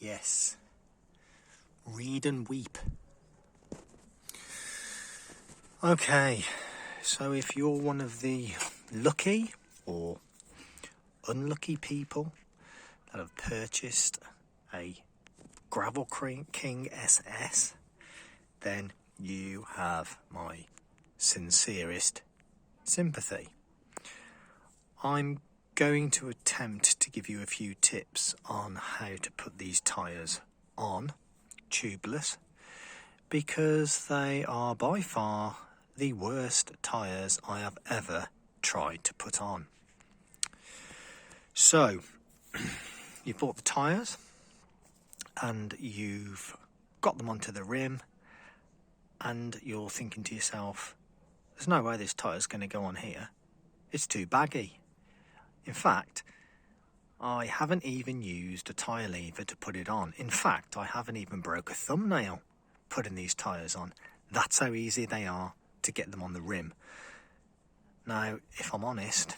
Yes. Read and weep. Okay, so if you're one of the lucky or unlucky people that have purchased a Gravel King SS, then you have my sincerest sympathy. I'm going to attempt to give you a few tips on how to put these tyres on tubeless, because they are by far the worst tyres I have ever tried to put on. So, you've bought the tyres and you've got them onto the rim, and you're thinking to yourself, there's no way this tyre's going to go on here. It's too baggy. In fact, I haven't even used a tyre lever to put it on. In fact, I haven't even broke a thumbnail putting these tyres on. That's how easy they are to get them on the rim. Now, if I'm honest,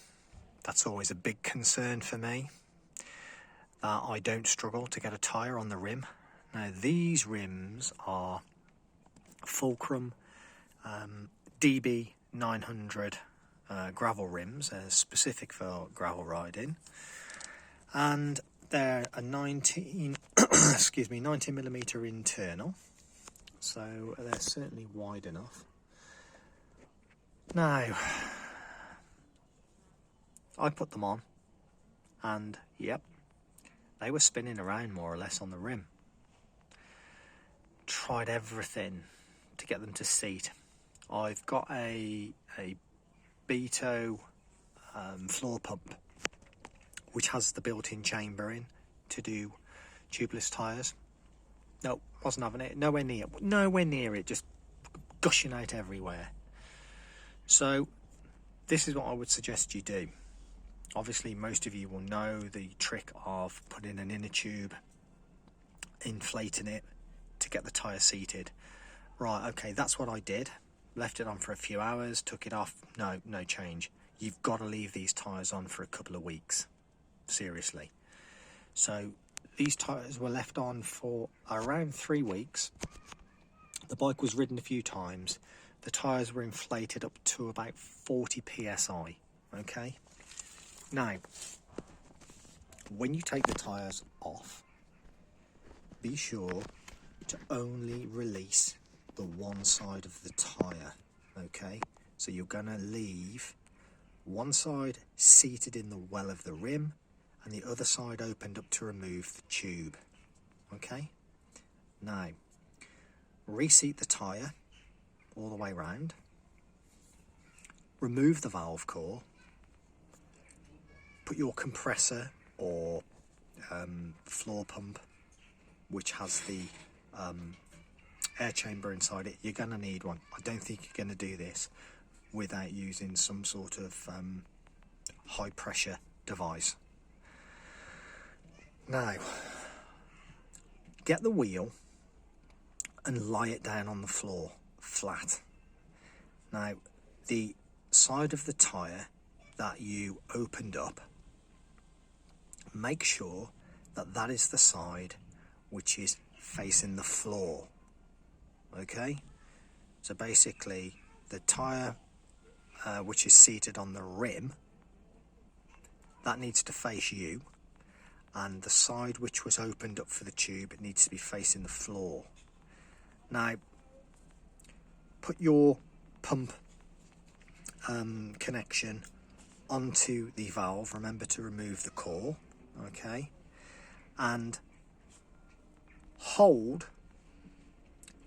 that's always a big concern for me, that I don't struggle to get a tyre on the rim. Now, these rims are Fulcrum DB 900 gravel rims. They're specific for gravel riding, and they're a 19 90mm internal, so they're certainly wide enough. Now, I put them on, and yep, they were spinning around more or less on the rim. Tried everything to get them to seat. I've got a Beto floor pump, which has the built-in chamber in to do tubeless tyres. No, wasn't having it. Nowhere near it, just gushing out everywhere. So this is what I would suggest you do. Obviously, most of you will know the trick of putting an inner tube, inflating it to get the tyre seated. Right, okay, that's what I did. Left it on for a few hours, took it off. No change. You've got to leave these tyres on for a couple of weeks. Seriously. So these tyres were left on for around 3 weeks. The bike was ridden a few times. The tyres were inflated up to about 40 psi. Okay. Now, when you take the tyres off, be sure to only release the one side of the tyre. Okay. So you're going to leave one side seated in the well of the rim and the other side opened up to remove the tube. Okay. Now, reseat the tyre all the way round, remove the valve core, put your compressor or floor pump, which has the air chamber inside it. You're going to need one. I don't think you're going to do this without using some sort of high pressure device. Now, get the wheel and lie it down on the floor flat. Now, the side of the tyre that you opened up, make sure that that is the side which is facing the floor. Okay, so basically the tyre which is seated on the rim, that needs to face you, and the side which was opened up for the tube, it needs to be facing the floor. Now, put your pump connection onto the valve. Remember to remove the core, okay, and hold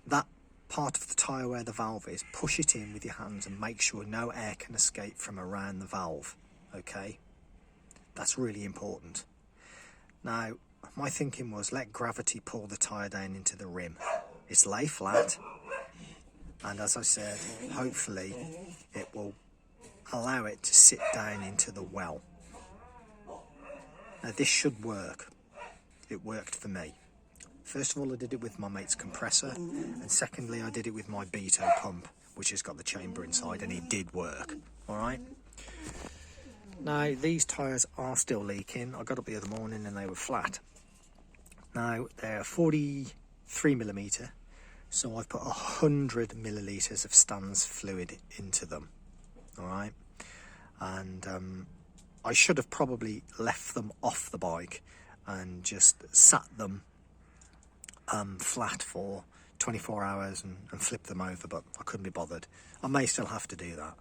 that part of the tyre where the valve is, push it in with your hands and make sure no air can escape from around the valve. Okay, that's really important. Now, my thinking was let gravity pull the tyre down into the rim. It's lay flat, and as I said, hopefully it will allow it to sit down into the well. Now, this should work. It worked for me. First of all, I did it with my mate's compressor, and secondly, I did it with my Beto pump, which has got the chamber inside, and it did work. All right. Now, these tyres are still leaking. I got up the other morning and they were flat. Now they're 43mm, so I've put 100 millilitres of Stan's fluid into them. Alright, and I should have probably left them off the bike and just sat them flat for 24 hours and flipped them over, but I couldn't be bothered. I may still have to do that.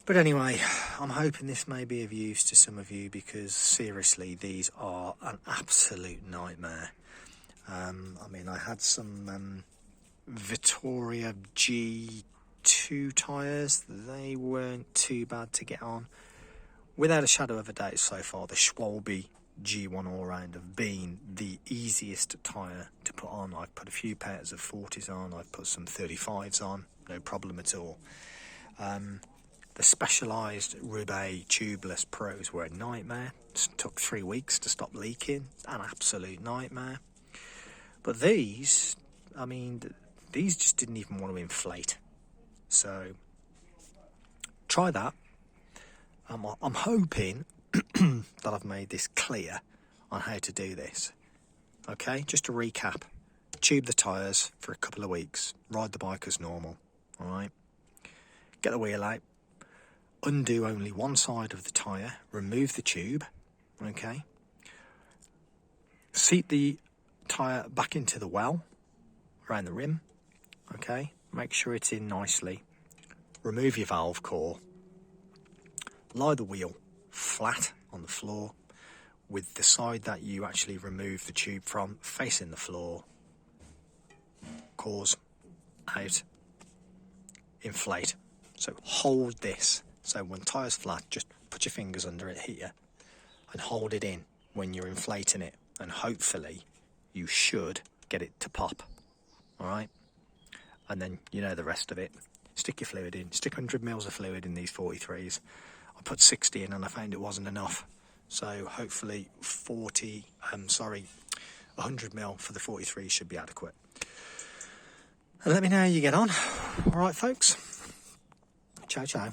But anyway, I'm hoping this may be of use to some of you, because seriously, these are an absolute nightmare. I mean, I had some Vittoria G2 tyres. They weren't too bad to get on. Without a shadow of a doubt so far, the Schwalbe G1 all-round have been the easiest tyre to put on. I've put a few pairs of 40s on, I've put some 35s on, no problem at all. The Specialized Roubaix tubeless Pros were a nightmare. It took 3 weeks to stop leaking. An absolute nightmare. But these, I mean, these just didn't even want to inflate. So, try that. I'm hoping that I've made this clear on how to do this. Okay, just to recap. Tube the tyres for a couple of weeks. Ride the bike as normal. Alright. Get the wheel out. Undo only one side of the tyre, remove the tube, okay, seat the tyre back into the well, around the rim, okay, make sure it's in nicely, remove your valve core, lie the wheel flat on the floor, with the side that you actually remove the tube from facing the floor, cores out, inflate, so hold this. So when tyre's flat, just put your fingers under it here and hold it in when you're inflating it, and hopefully you should get it to pop. Alright? And then you know the rest of it. Stick your fluid in. Stick 100 mils of fluid in these 43s. I put 60 in and I found it wasn't enough. So hopefully 100 mil for the 43 should be adequate. And let me know how you get on. Alright folks. Ciao ciao.